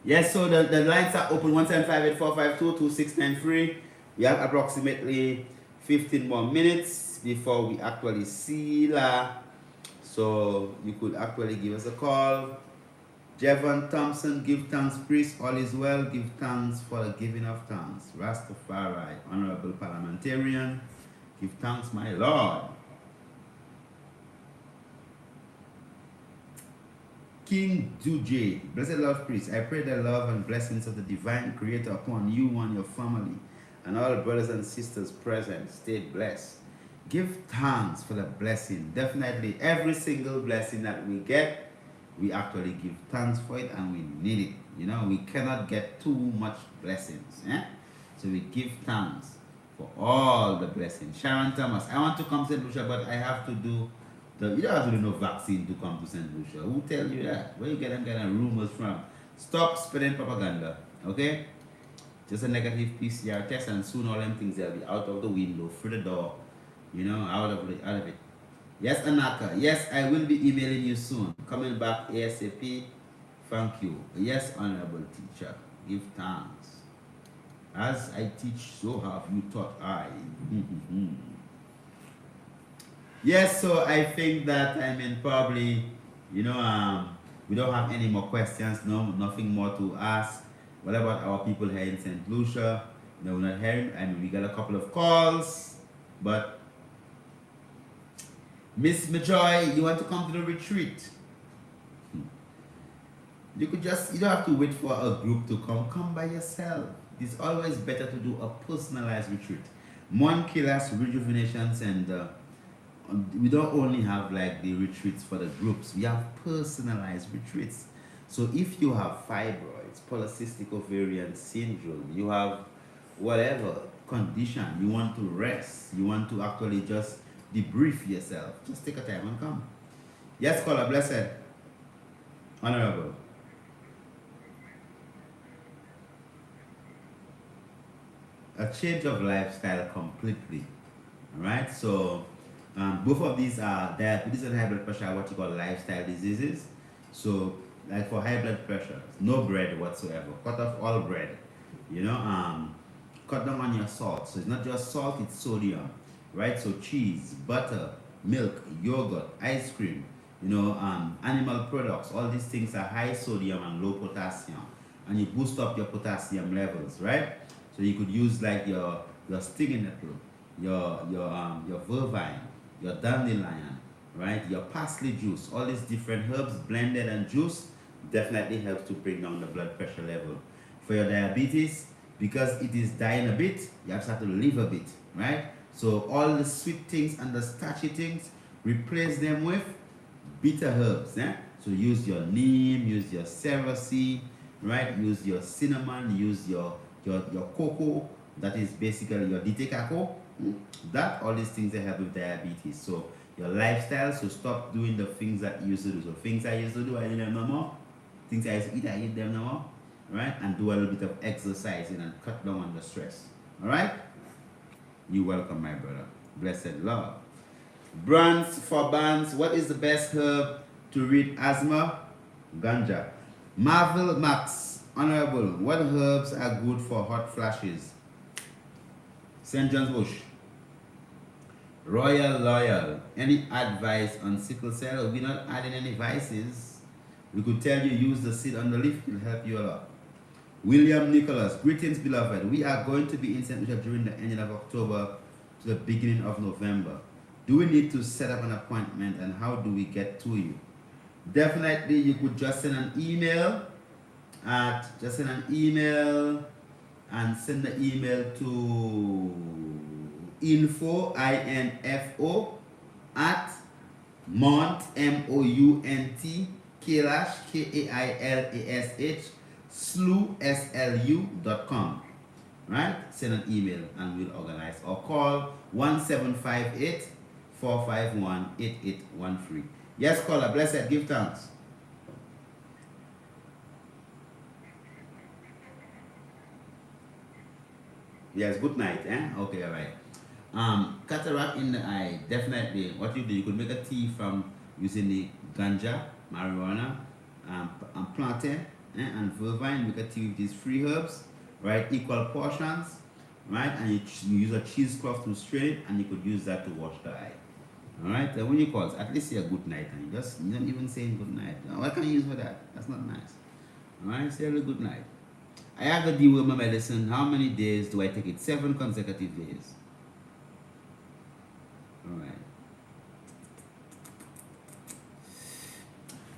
Yes, so the lines are open 17584522693. We have approximately 15 more minutes before we actually seal. So you could actually give us a call. Jevon Thompson, give thanks, priest, all is well. Give thanks for the giving of thanks. Rastafari, honorable parliamentarian, give thanks, my Lord. King Duje, blessed Lord priest, I pray the love and blessings of the divine creator upon you and your family and all brothers and sisters present. Stay blessed. Give thanks for the blessing. Definitely every single blessing that we get, we actually give thanks for it, and we need it. You know, we cannot get too much blessings. So we give thanks for all the blessings. Sharon Thomas, I want to come to St. Lucia, but I have to do you don't have to do no vaccine to come to St. Lucia. Who tell you that? Where you get them kind of rumors from? Stop spreading propaganda, okay? Just a negative PCR test, and soon all them things will be out of the window, through the door, you know, out of it. Yes, Anaka. Yes, I will be emailing you soon. Coming back ASAP. Thank you. Yes, honorable teacher. Give thanks. As I teach, so have you taught I. Yes, so I think that, I mean, probably, you know, we don't have any more questions. No, nothing more to ask. What about our people here in St. Lucia? No, we're not hearing. I mean, we got a couple of calls, but Miss Majoy, you want to come to the retreat? You don't have to wait for a group to come by yourself. It's always better to do a personalized retreat. Monkilas, rejuvenations, and we don't only have like the retreats for the groups, we have personalized retreats. So if you have fibroids, polycystic ovarian syndrome, you have whatever condition, you want to rest, you want to actually just debrief yourself, just take a time and come. Yes, caller, blessed. Honorable. A change of lifestyle completely. Alright, so both of these are diabetes and high blood pressure are what you call lifestyle diseases. So like for high blood pressure, no bread whatsoever. Cut off all bread. You know, cut down on your salt. So it's not just salt, it's sodium. Right? So cheese, butter, milk, yogurt, ice cream, you know, animal products, all these things are high sodium and low potassium. And you boost up your potassium levels, right? So you could use like your stinging nettle, your vervine, your dandelion, right? Your parsley juice, all these different herbs blended and juice definitely helps to bring down the blood pressure level. For your diabetes, because it is dying a bit, you have to live a bit, right? So all the sweet things and the starchy things, replace them with bitter herbs. So use your neem, use your cervix, right? Use your cinnamon, use your cocoa, that is basically your dite cocoa. That, all these things that help with diabetes. So your lifestyle, so stop doing the things that you used to do. So things I used to do, I eat them no more. Things I used to eat, I eat them no more. Right? And do a little bit of exercising and cut down on the stress. Alright? You're welcome, my brother. Blessed Lord. Brands for bands. What is the best herb to treat asthma? Ganja. Marvel Max. Honorable. What herbs are good for hot flashes? St. John's Bush. Royal Loyal. Any advice on sickle cell? We're not adding any vices. We could tell you use the seed on the leaf. It will help you a lot. William Nicholas, greetings beloved. We are going to be in St. Lucia during the end of October to the beginning of November. Do we need to set up an appointment, and how do we get to you? Definitely, you could just send an email and send the email to info at mount Kailash, Kailash, slu.com. Right? Send an email and we'll organize. Or call 1758-451-8813. Yes, caller. Blessed. Give thanks. Yes, good night. Okay, all right. Cataract in the eye, definitely. What you do, you could make a tea from using the ganja, marijuana, plantain, and vervine. Make a tea with these free herbs, right? Equal portions, right? And you use a cheesecloth to strain it, and you could use that to wash the eye. All right. When you call, at least say a good night, and you don't even say good night. What can you use for that? That's not nice. All right. Say a good night. I have to deal with my medicine. How many days do I take it? 7 consecutive days. All right.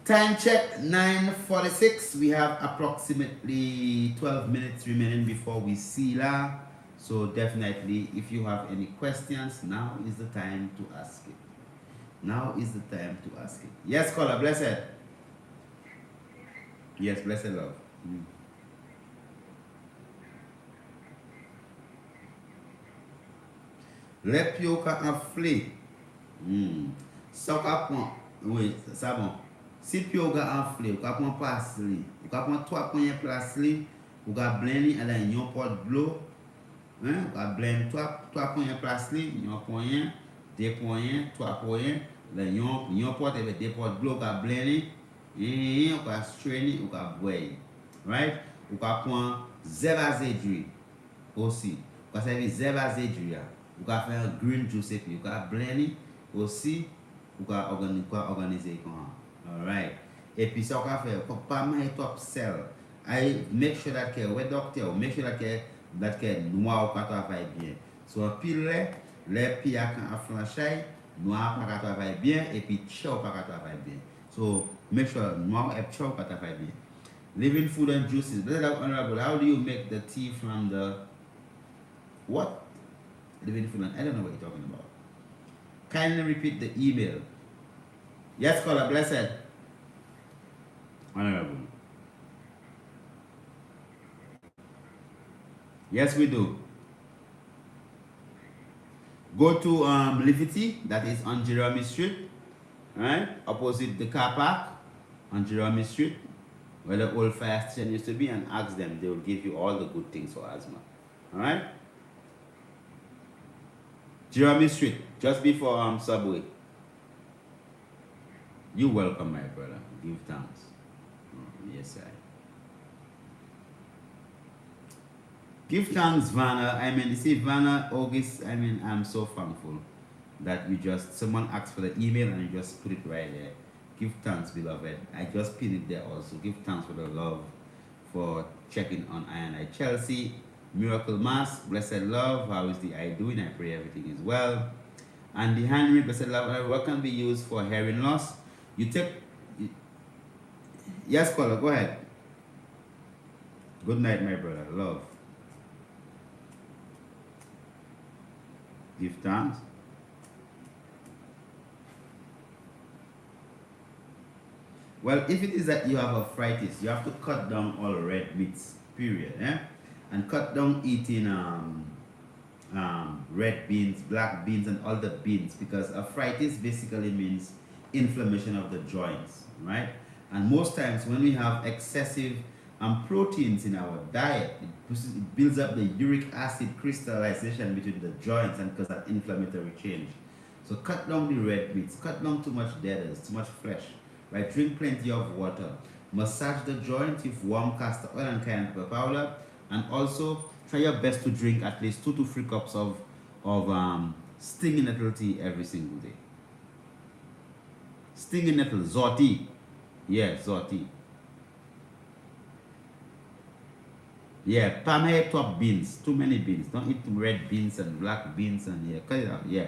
Time check 9:46. We have approximately 12 minutes remaining before we seal her. So definitely, if you have any questions, now is the time to ask it. Now is the time to ask it. Yes, caller, blessed. Yes, blessed love. Lepioka enflé. Ça prend, oui, ça bon. Si pioga enflé, vous prend parsley, vous prend 3 poignées parsley, vous blender à la union pot de l'eau. Hein, vous blender 3 poignées parsley, union poignet, 2 poignées, 3 poignées, la union pot avec 2 pots de l'eau, vous blender et vous strainer, vous boire. Right? Vous prend zévazédri aussi. Vous servir zévazédri. Vous pouvez faire un green juice et puis vous pouvez blender aussi, vous pouvez organiser comme ça. Alright. Et puis ça, vous pouvez faire pas mal top sell. I make sure that the doctor, make sure that que noir pas travaille bien. So pile les pieds quand affranchis, noir pas travaille bien et puis chaud pas travaille bien. So make sure noir et chaud pas travaille bien. Living food and juices. Honorable, how do you make the tea from the what? Living food and I don't know what you're talking about. Kindly repeat the email. Yes, caller, blessed. Honorable. Yes, we do. Go to Livity, that is on Jeremy Street, right? Opposite the car park on Jeremy Street, where the old fire station used to be, and ask them. They will give you all the good things for asthma. Alright? Jeremy Street, just before Subway. You're welcome, my brother. Give thanks. Yes, I. Give thanks, Vanna. You see, Vanna, August, I'm so thankful that someone asked for the email and you just put it right there. Give thanks, beloved. I just pinned it there also. Give thanks for the love, for checking on I and I. Chelsea, Miracle Mass, blessed love. How is the eye doing? I pray everything is well. And the Henry, blessed love, what can be used for hearing loss? You take. Yes, caller, go ahead. Good night, my brother. Love. Give thanks. Well, if it is that you have arthritis, you have to cut down all red meats, period. And cut down eating red beans, black beans, and all the beans, because arthritis basically means inflammation of the joints, right? And most times when we have excessive proteins in our diet, it builds up the uric acid crystallization between the joints and causes that inflammatory change. So cut down the red meats, cut down too much deaders, too much flesh, right? Drink plenty of water, massage the joint with warm castor oil and cayenne pepper powder, and also try your best to drink at least 2 to 3 cups of stinging nettle tea every single day. Stinging nettle, Zoti. Yeah, Zoti. Yeah, palm hair top beans. Too many beans. Don't eat red beans and black beans and yeah, cut it out. Yeah.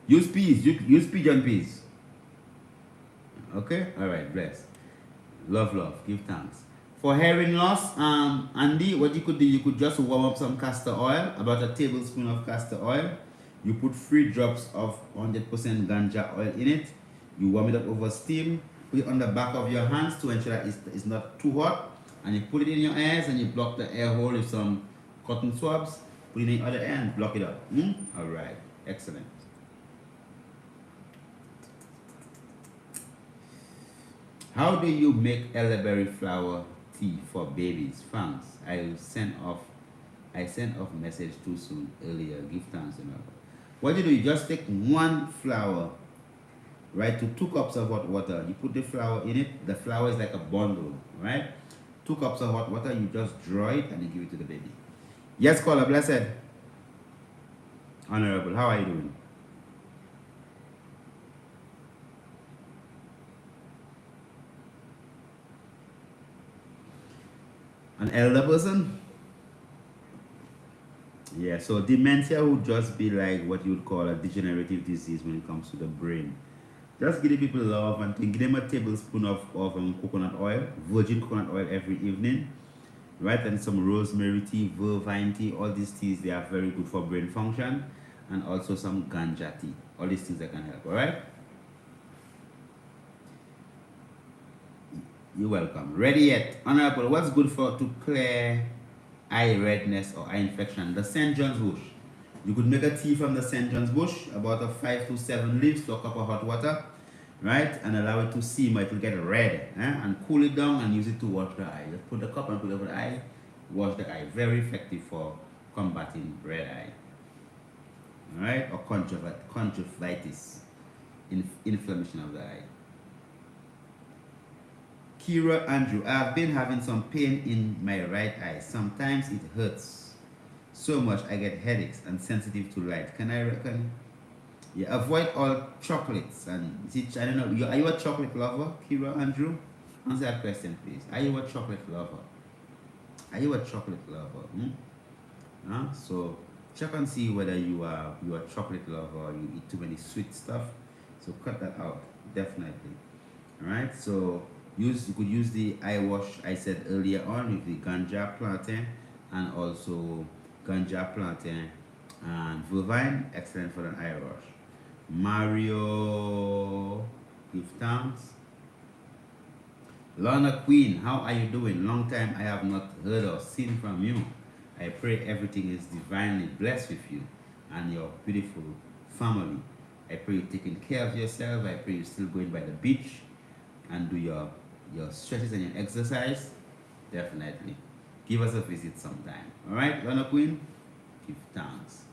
Use peas. Use pigeon peas. Okay? Alright, bless. Love. Give thanks. For hearing loss, Andy, what you could do, you could just warm up some castor oil, about a tablespoon of castor oil. You put 3 drops of 100% ganja oil in it. You warm it up over steam. Put it on the back of your hands to ensure that it's not too hot. And you put it in your ears and you block the air hole with some cotton swabs. Put it in the other ear and block it up. Alright, excellent. How do you make elderberry flower tea for babies? Thanks. I sent off message too soon earlier. Give thanks. What you do, you just take 1 flower, right, to 2 cups of hot water. You put the flower in it. The flower is like a bundle, right? 2 cups of hot water, you just draw it and you give it to the baby. Yes, caller, blessed. Honorable, how are you doing? An elder person? Yeah, so dementia would just be like what you would call a degenerative disease when it comes to the brain. Just give the people love and give them a tablespoon of coconut oil, virgin coconut oil every evening, right? And some rosemary tea, vervine tea. All these teas, they are very good for brain function, and also some ganja tea. All these things that can help. All right? You're welcome. Ready yet? Honorable, what's good to clear eye redness or eye infection? The St. John's bush. You could make a tea from the St. John's bush, about 5 to 7 leaves to a cup of hot water, right? And allow it to simmer. It will get red, and cool it down and use it to wash the eye. Just put the cup and put it over the eye, wash the eye. Very effective for combating red eye, all right? Or conjunctivitis, inflammation of the eye. Kira Andrew, I've been having some pain in my right eye. Sometimes it hurts so much I get headaches and sensitive to light. Can I reckon? Yeah, avoid all chocolates. And I don't know, are you a chocolate lover, Kira Andrew? Answer that question, please. Are you a chocolate lover? Are you a chocolate lover? So check and see whether you are a chocolate lover or you eat too many sweet stuff. So cut that out, definitely. All right, so you could use the eye wash I said earlier on with the ganja plantain and also ganja plantain and vervine. Excellent for an eye wash. Mario, give thanks. Lorna Queen, how are you doing? Long time I have not heard or seen from you. I pray everything is divinely blessed with you and your beautiful family. I pray you're taking care of yourself. I pray you're still going by the beach and do your stretches and your exercise. Definitely. Give us a visit sometime. Alright, Lorna Queen? Give thanks.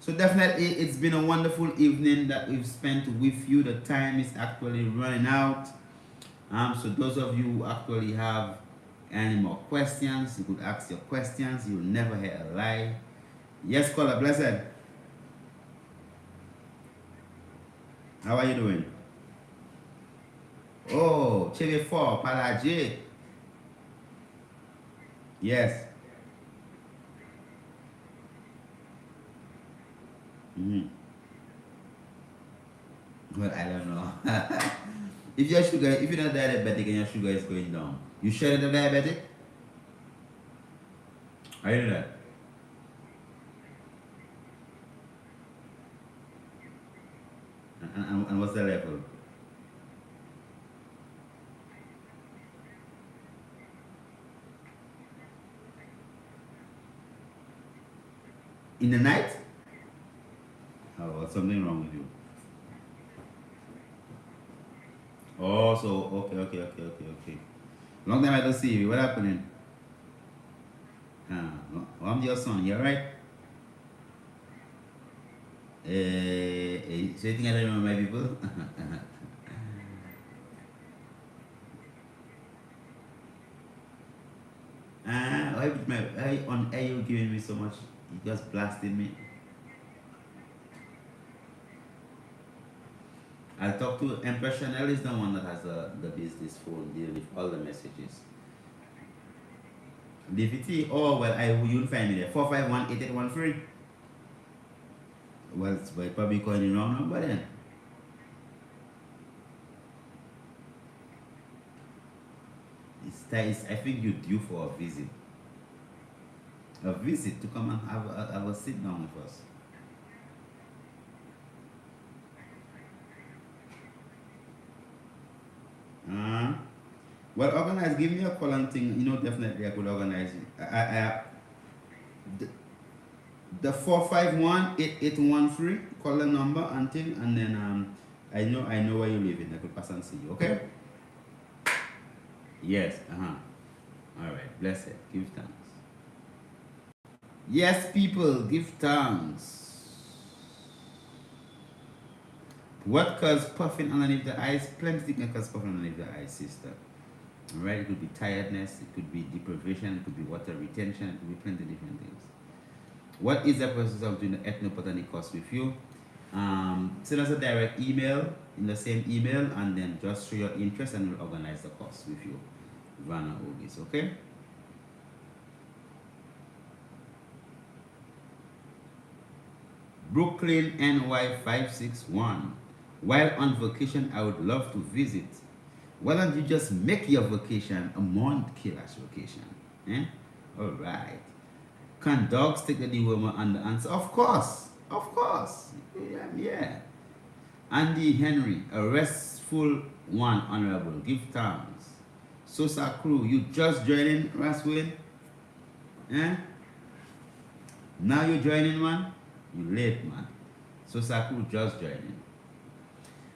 So definitely it's been a wonderful evening that we've spent with you. The time is actually running out. So those of you who actually have any more questions, you could ask your questions. You'll never hear a lie. Yes, caller, blessed. How are you doing? Oh, TV4, Palaje. Yes. Well, I don't know. If you're not diabetic and your sugar is going down, you sure you're not diabetic? Are you that? And what's the level? In the night? Oh, something wrong with you. Oh, so okay. Long time I don't see you. What happening? I'm your son. You alright? So you think I don't remember my people? Why on air you giving me so much? You just blasting me. I'll talk to Empress Chanel is the one that has the business phone dealing with all the messages. Livity, oh well, you'll find me there. 451-8813. Well, it's probably calling the wrong number then. I think you're due for a visit. A visit to come and have a sit down with us. Well, organize. Give me a call and thing. You know, definitely I could organize it. The 451-8813. Call the number and thing, and then I know where you live in. I could pass and see you. Okay. Yes. All right. Bless it. Give thanks. Yes, people, give thanks. What causes puffing underneath the eyes? Plenty can cause puffing underneath the eyes, sister. Alright, it could be tiredness, it could be deprivation, it could be water retention, it could be plenty different things. What is the process of doing the ethnobotany course with you? Send us a direct email in the same email, and then just show your interest and we'll organize the course with you. Vanna Ogis, okay? Brooklyn, NY 561. While on vacation, I would love to visit. Why don't you just make your vacation a Mount Kailash vacation? Eh? Alright. Can dogs take the dewormer and the answer? Of course. Of course. Yeah. Andy Henry, a restful one, honorable. Give thanks. Sosa Crew, you just joining, Raswin? Eh? Now you joining, man? You late, man. Sosa Crew just joining.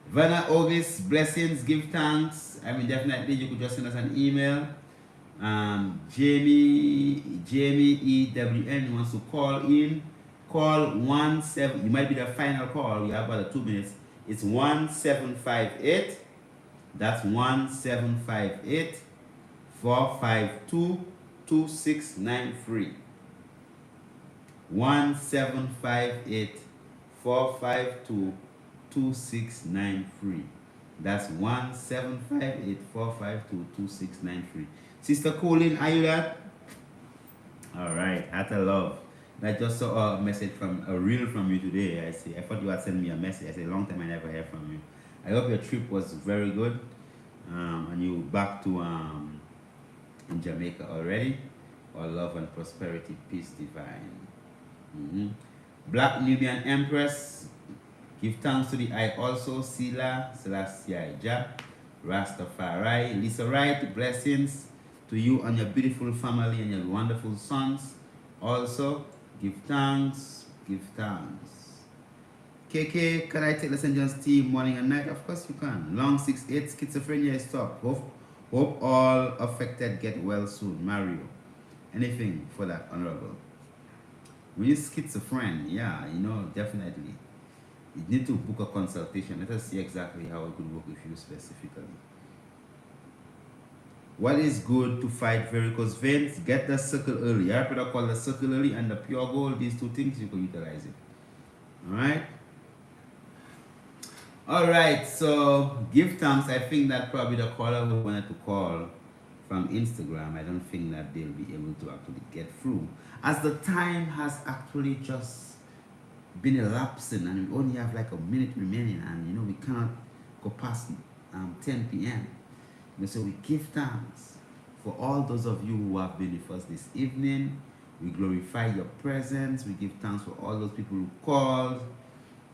Vanna August, blessings, give thanks. I mean, definitely you could just send us an email. Jamie EWN wants to call in. Call 17. You might be the final call. We have about 2 minutes. It's 1758. That's 1758 452 2693. 1758 452 2693. That's 1758 452 2693. Sister Colleen, are you there? Alright, out of love. I just saw a message from a reel from you today. I thought you had sent me a message. I said, long time I never heard from you. I hope your trip was very good. And you back to in Jamaica already. All love and prosperity, peace divine. Black Nubian Empress, give thanks to the eye also. Sila, Selassie Jah, Rastafari. Lisa Wright, blessings to you and your beautiful family and your wonderful sons. Also, give thanks, give thanks. KK, can I take the St. John's tea morning and night? Of course you can. Long 68, schizophrenia is stop. Hope all affected get well soon. Mario, anything for that, honorable. When you're schizophrenic, yeah, you know, definitely. You need to book a consultation. Let us see exactly how it could work with you specifically. What is good to fight varicose veins? Get the circle early. I better call the circle early and the pure gold. These two things, you can utilize it. Alright? Alright, so give thanks. I think that probably the caller who wanted to call from Instagram, I don't think that they'll be able to actually get through, as the time has actually just been elapsing and we only have like a minute remaining, and you know we cannot go past 10 p.m. So we give thanks for all those of you who have been with us this evening. We glorify your presence. We give thanks for all those people who called.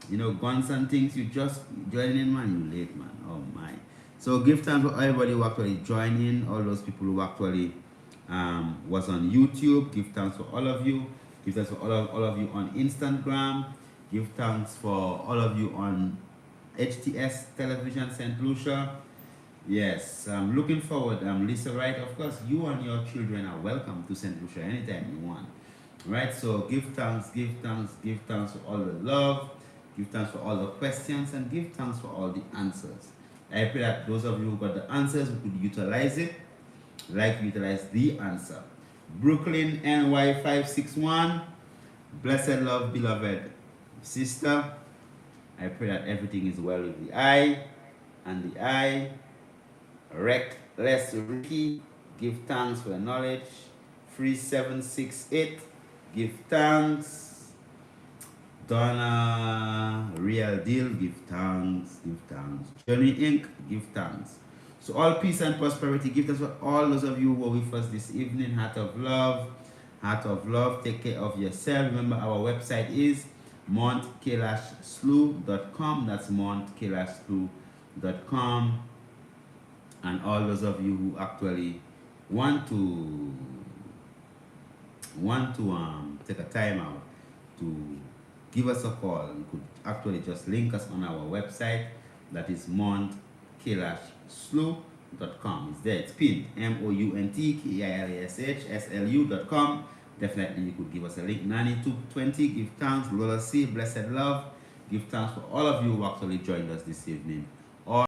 You know, guns and things, you just join in, man. You late, man. Oh my. So give thanks for everybody who actually joined in, all those people who actually was on YouTube. Give thanks for all of you. Give thanks for all of you on Instagram. Give thanks for all of you on HTS Television St. Lucia. Yes, I'm looking forward. Lisa Wright, of course, you and your children are welcome to St. Lucia anytime you want. Right? So give thanks for all the love. Give thanks for all the questions, and give thanks for all the answers. I pray that those of you who got the answers could utilize it, like utilize the answer. Brooklyn, NY 561. Blessed love, beloved sister. I pray that everything is well with the eye and the eye. Reckless Ricky, give thanks for the knowledge. 3768, give thanks. Donna Real Deal, give thanks. Johnny Inc., give thanks. So all peace and prosperity, give thanks for all those of you who are with us this evening. Heart of love, take care of yourself. Remember, our website is montkailashslu.com. That's montkailashslu.com. And all those of you who actually want to take a time out to give us a call, you could actually just link us on our website, that is mount-slough.com. It's there, it's pinned, mountkilash.slu.com. Definitely you could give us a link. 9220, give thanks, Lola C, blessed love. Give thanks for all of you who actually joined us this evening.